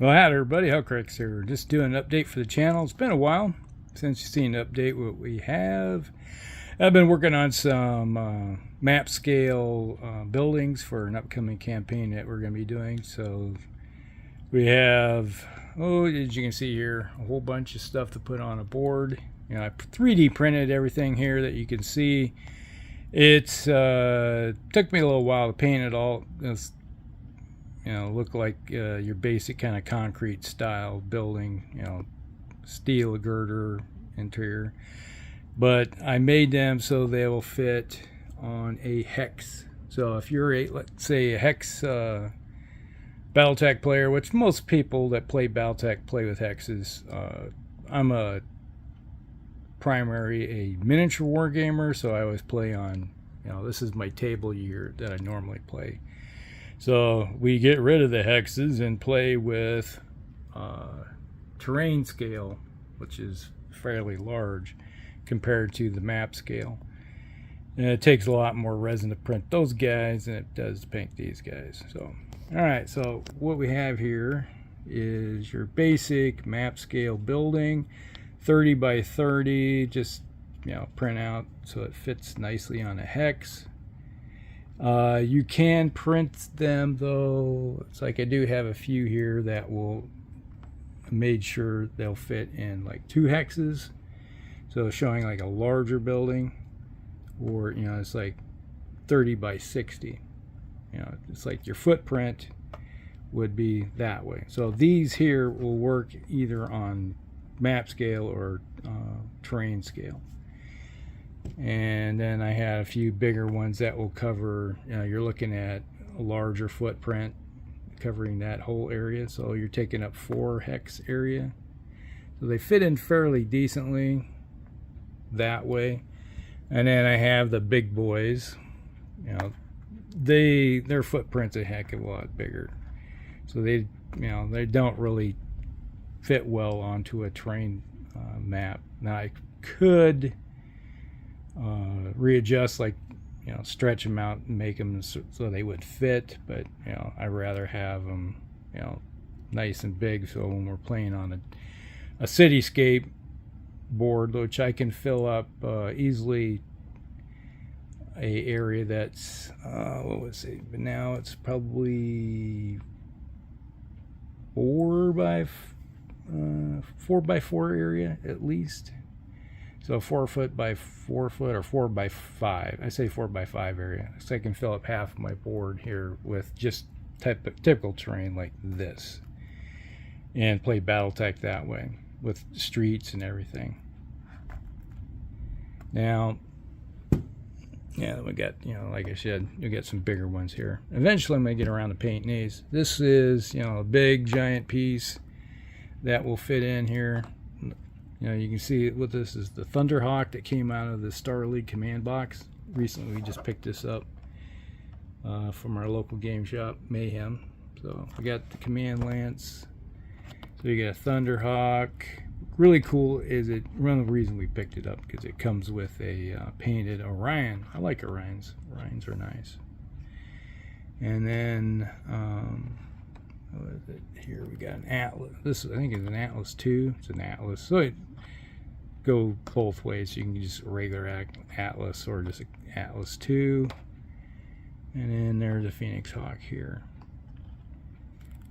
Well, hi everybody, Hellcracks here. Just doing an update for the channel. It's been a while since you've seen an update what we have. I've been working on some map scale buildings for an upcoming campaign that we're going to be doing. So we have, as you can see here, a whole bunch of stuff to put on a board. You know, I 3D printed everything here that you can see. It's took me a little while to paint it all. It's, you know, look like your basic kind of concrete style building, you know, steel girder interior. But I made them so they will fit on a hex. So if you're a, let's say, a hex Battletech player, which most people that play Battletech play with hexes, I'm a miniature wargamer, so I always play on, you know, this is my table year that I normally play. So we get rid of the hexes and play with terrain scale, which is fairly large compared to the map scale. And it takes a lot more resin to print those guys than it does to paint these guys. So, all right, so what we have here is your basic map scale building, 30 by 30, just, you know, print out so it fits nicely on a hex. You can print them though. It's like I do have a few here that will made sure they'll fit in like 2 hexes, so showing like a larger building, or, you know, it's like 30 by 60. You know, it's like your footprint would be that way. So these here will work either on map scale or terrain scale. And then I had a few bigger ones that will cover, you know, you're looking at a larger footprint covering that whole area, so you're taking up 4 hex area. So they fit in fairly decently that way. And then I have the big boys, you know, their footprint's a heck of a lot bigger, so they, you know, they don't really fit well onto a terrain map. Now I could readjust, like, you know, stretch them out and make them so they would fit, but, you know, I rather have them, you know, nice and big, so when we're playing on a cityscape board, which I can fill up easily a area that's what was it, but now it's probably 4 by 4 area at least. So 4 foot by 4 foot, or 4 by 5. I say 4 by 5 area. So I can fill up half of my board here with just typical terrain like this, and play Battletech that way with streets and everything. Now, yeah, we got, you know, like I said, you'll get some bigger ones here. Eventually I'm going to get around to painting these. This is, you know, a big giant piece that will fit in here. You know, you can see what this is, the Thunderhawk that came out of the Star League command box. Recently we just picked this up from our local game shop, Mayhem. So we got the command lance. So you got a Thunderhawk. Really cool is it, one of the reasons we picked it up, because it comes with a painted Orion. I like Orions. Orions are nice. And then what is it here? We got an Atlas. This, I think, is an Atlas 2. It's an Atlas. So it go both ways. You can just regular Atlas or just Atlas 2. And then there's a Phoenix Hawk here.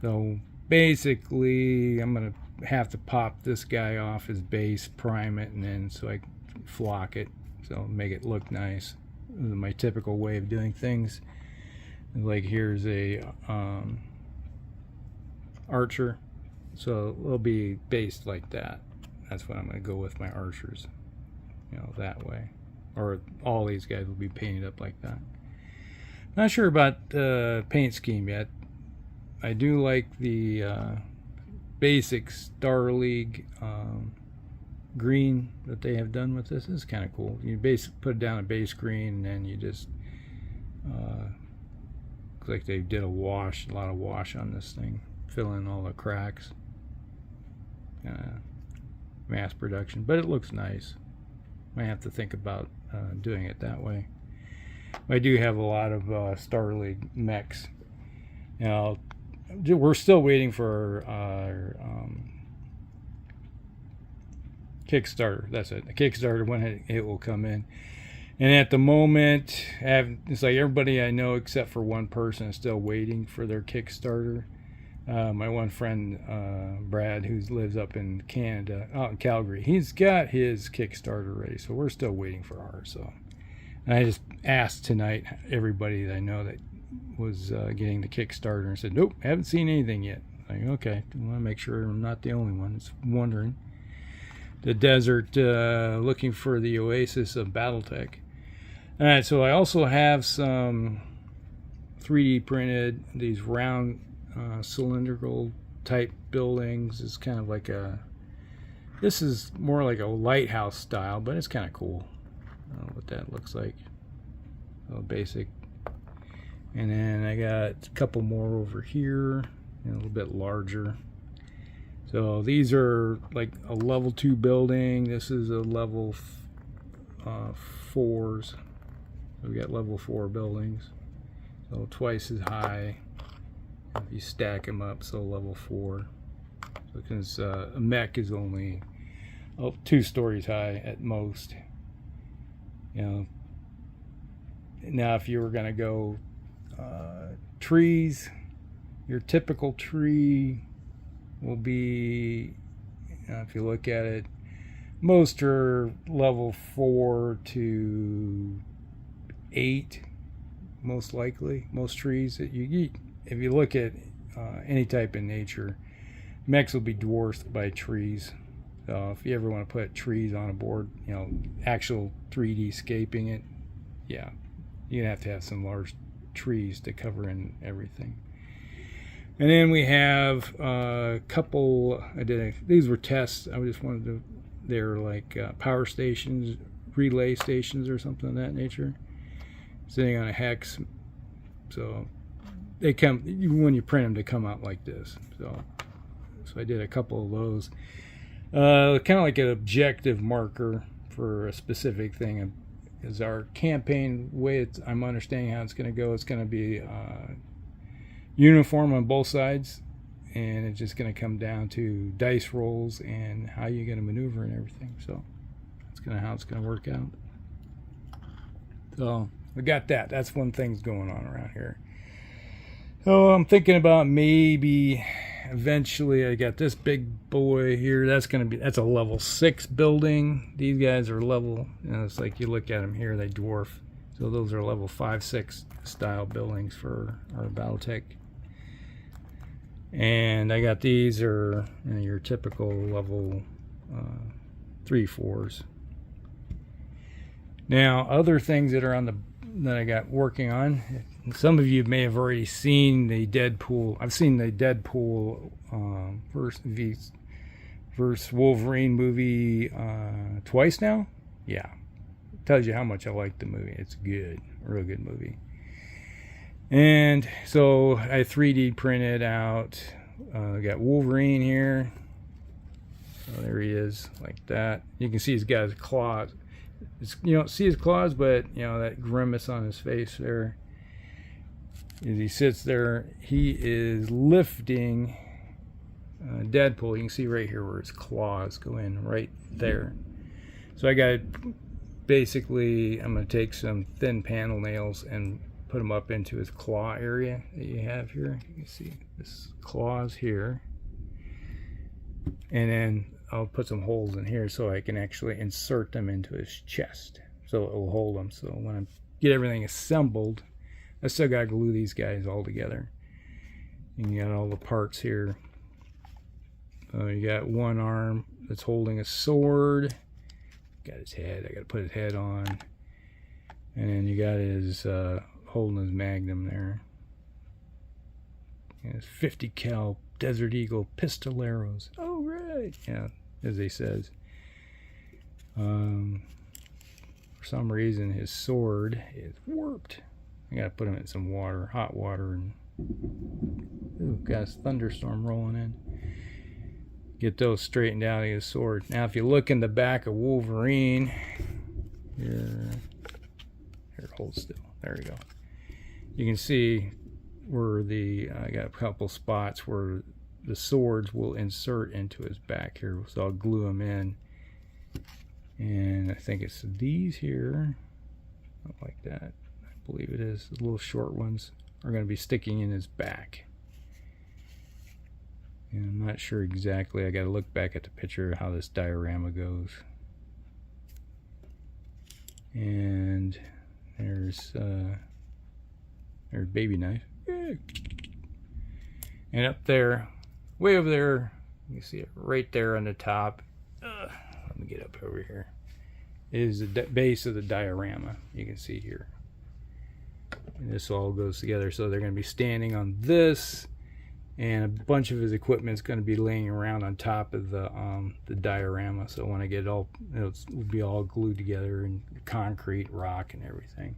So basically, I'm gonna have to pop this guy off his base, prime it, and then so I can flock it, so make it look nice. This is my typical way of doing things. Like, here's a archer, so it'll be based like that. That's what I'm going to go with my archers, you know, that way. Or all these guys will be painted up like that. Not sure about paint scheme yet. I do like the basic Star League green that they have done with this. This is kind of cool. You basically put down a base green, and then you just looks like they did a lot of wash on this thing, fill in all the cracks. Mass production, but it looks nice. Might have to think about doing it that way. I do have a lot of Star League mechs. You know, we're still waiting for our Kickstarter. That's it. The Kickstarter, when it will come in. And at the moment, it's like everybody I know except for one person is still waiting for their Kickstarter. My one friend, Brad, who lives up in Canada, out in Calgary, he's got his Kickstarter ready, so we're still waiting for ours. So, and I just asked tonight everybody that I know that was getting the Kickstarter and said, nope, haven't seen anything yet. Like, okay, I want to make sure I'm not the only one that's wondering. The desert, looking for the oasis of Battletech. All right, so I also have some 3D printed, these round cylindrical type buildings. It's kind of like this is more like a lighthouse style, but it's kind of cool. I don't know what that looks like. So basic. And then I got a couple more over here, a little bit larger. So these are like a level 2 building. This is a level 4s. So we got level 4 buildings. So twice as high if you stack them up. So level 4. Because a mech is only 2 stories high at most. You know. Now if you were going to go trees, your typical tree will be, if you look at it, most are level 4 to 8, most likely. Most trees that you eat, if you look at any type in nature, mechs will be dwarfed by trees. So if you ever want to put trees on a board, actual 3D scaping it, yeah, you're gonna have to have some large trees to cover in everything. And then we have a couple, these were tests. I just wanted to, they're like power stations, relay stations or something of that nature, sitting on a hex. So they come, when you print them, they come out like this. So I did a couple of those. Kind of like an objective marker for a specific thing. Is our campaign way I'm understanding how it's going to go, it's going to be uniform on both sides, and it's just going to come down to dice rolls and how you're going to maneuver and everything. So that's kind of how it's going to work out. So we got that. That's one thing's going on around here. So I'm thinking about maybe eventually, I got this big boy here. That's a level 6 building. These guys are level, it's like you look at them here, they dwarf. So those are level 5, 6 style buildings for our Battletech. And I got these are your typical level 3, 4s. Now, other things that are that I got working on. Some of you may have already seen the Deadpool. I've seen the Deadpool versus Wolverine movie twice now. Yeah, tells you how much I like the movie. It's good, a real good movie. And so I 3D printed out. Got Wolverine here. So there he is, like that. You can see he's got his claws. You don't see his claws, but that grimace on his face there. As he sits there, he is lifting Deadpool. You can see right here where his claws go in, right there. So I got basically, I'm going to take some thin panel nails and put them up into his claw area that you have here. You can see this claws here, and then I'll put some holes in here so I can actually insert them into his chest, so it will hold them. So when I get everything assembled, I still got to glue these guys all together. You got all the parts here. You got one arm that's holding a sword. Got his head. I got to put his head on. And then you got his holding his magnum there. His 50 cal Desert Eagle pistoleros. Oh right, yeah, as he says. For some reason, his sword is warped. I gotta put him in some water, hot water, and ooh, got a thunderstorm rolling in. Get those straightened out of his sword. Now, if you look in the back of Wolverine, here, hold still. There we go. You can see where I got a couple spots where the swords will insert into his back here, so I'll glue them in. And I think it's these here, not like that, I believe it is. The little short ones are going to be sticking in his back. And I'm not sure exactly. I got to look back at the picture of how this diorama goes. And there's baby knife. And up there, way over there, you see it right there on the top. Let me get up over here. Is the base of the diorama. You can see here. And this all goes together. So they're going to be standing on this, and a bunch of his equipment is going to be laying around on top of the diorama. So when I get it all, it'll be all glued together, and concrete, rock, and everything.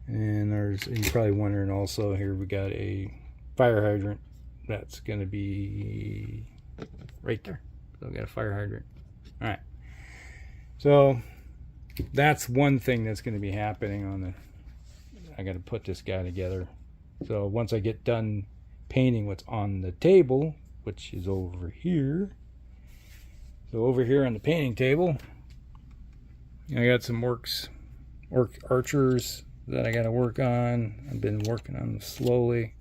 And you're probably wondering also, here we got a fire hydrant that's going to be right there. So we got a fire hydrant. All right. So that's one thing that's going to be happening on the. I got to put this guy together. So once I get done painting what's on the table, which is over here. So over here on the painting table, I got some orc archers that I got to work on. I've been working on them slowly.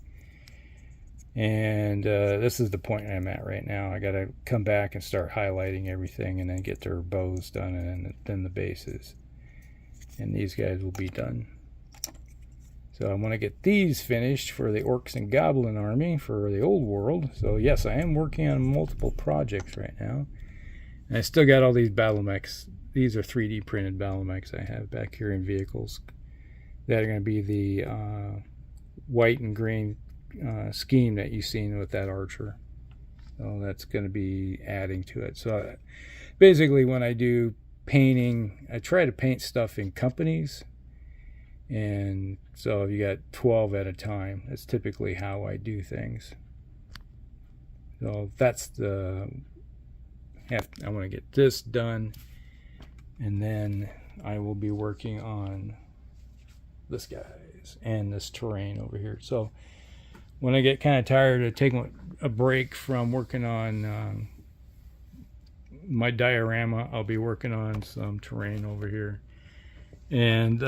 And this is the point I'm at right now. I got to come back and start highlighting everything, and then get their bows done, and then the bases. And these guys will be done. So I want to get these finished for the Orcs and Goblin army for the old world. So yes, I am working on multiple projects right now. And I still got all these battle mechs. These are 3D printed battle mechs I have back here in vehicles. That are going to be the white and green scheme that you've seen with that archer. So that's going to be adding to it. So basically when I do painting, I try to paint stuff in companies. And so you got 12 at a time. That's typically how I do things. So that's I want to get this done, and then I will be working on this guys and this terrain over here. So when I get kind of tired of taking a break from working on my diorama, I'll be working on some terrain over here. And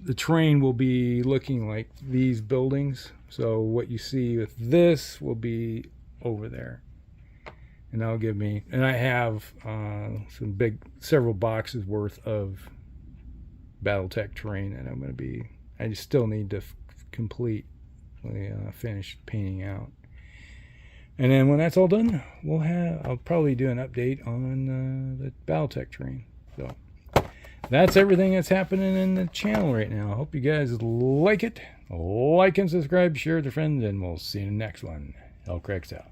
the terrain will be looking like these buildings. So what you see with this will be over there. And that'll give me, and I have several boxes worth of Battletech terrain that I'm going to be, I just still need to complete, finish painting out. And then when that's all done, I'll probably do an update on the Battletech terrain. So that's everything that's happening in the channel right now. I hope you guys like it. Like and subscribe, share with your friends, and we'll see you in the next one. Cracks out.